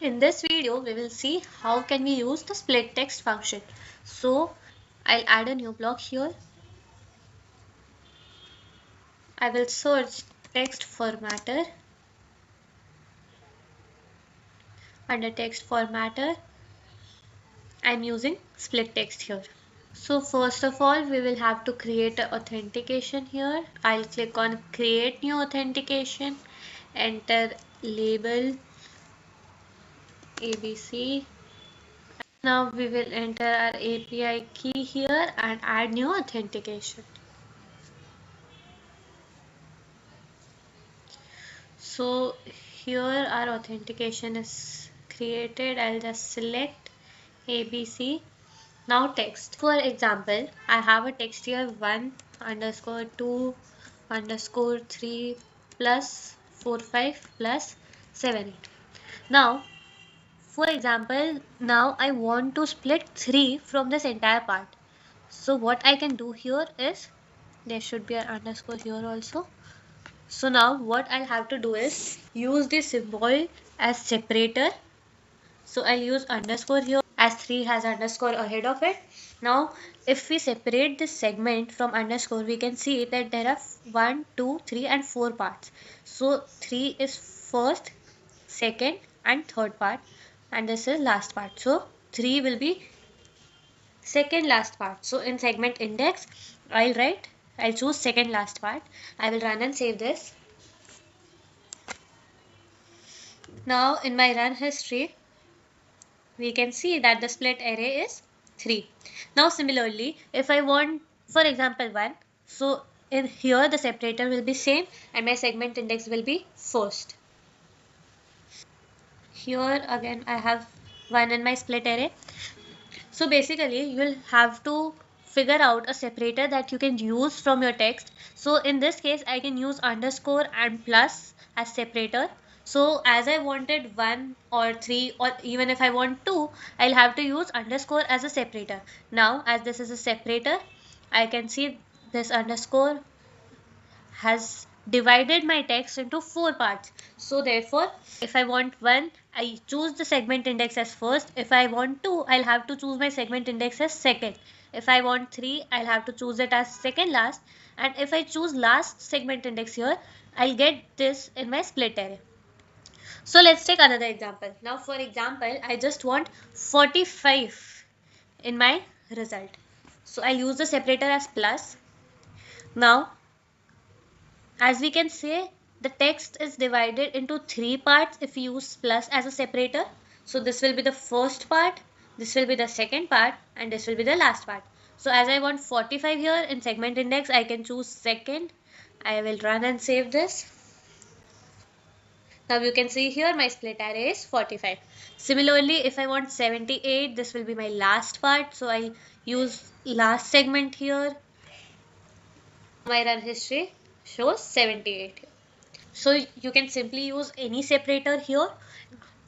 In this video, we will see how can we use the split text function. So I'll add a new block here. I will search text formatter. Under text formatter, I'm using split text here. So first of all, we will have to create an authentication here. I'll click on create new authentication, enter label ABC. Now we will enter our API key here and add new authentication. So here our authentication is created. I'll just select ABC. Now text. For example, I have a text here 1_2_3 plus 45 plus 78. Now, for example, now I want to split 3 from this entire part. So what I can do here is, there should be an underscore here also. So now what I'll have to do is use the symbol as separator. So I'll use underscore here as 3 has underscore ahead of it. Now if we separate this segment from underscore, we can see that there are 1, 2, 3 and 4 parts. So 3 is first, second and third part, and this is last part. So 3 will be second last part. So in segment index, I'll choose second last part. I will run and save this. Now in my run history, we can see that the split array is 3. Now similarly, if I want, for example, 1, so in here the separator will be same and my segment index will be first. Here again I have 1 in my split array. So basically you will have to figure out a separator that you can use from your text. So in this case I can use underscore and plus as separator. So as I wanted 1 or 3 or even if I want 2, I'll have to use underscore as a separator. Now as this is a separator, I can see this underscore has divided my text into 4 parts. So therefore, if I want 1, I choose the segment index as first. If I want 2, I'll have to choose my segment index as second. If I want 3, I'll have to choose it as second last. And if I choose last segment index here, I'll get this in my split array. So let's take another example. Now for example, I just want 45 in my result. So I'll use the separator as plus. Now as we can say, the text is divided into 3 parts if you use plus as a separator. So this will be the first part, this will be the second part, and this will be the last part. So as I want 45 here in segment index, I can choose second. I will run and save this. Now you can see here my split array is 45. Similarly, if I want 78, this will be my last part. So I use last segment here. My run history shows 78. So you can simply use any separator here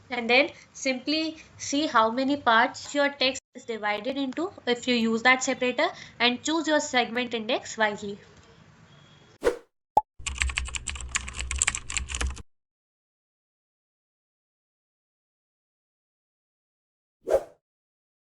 and then simply see how many parts your text is divided into if you use that separator and choose your segment index wisely.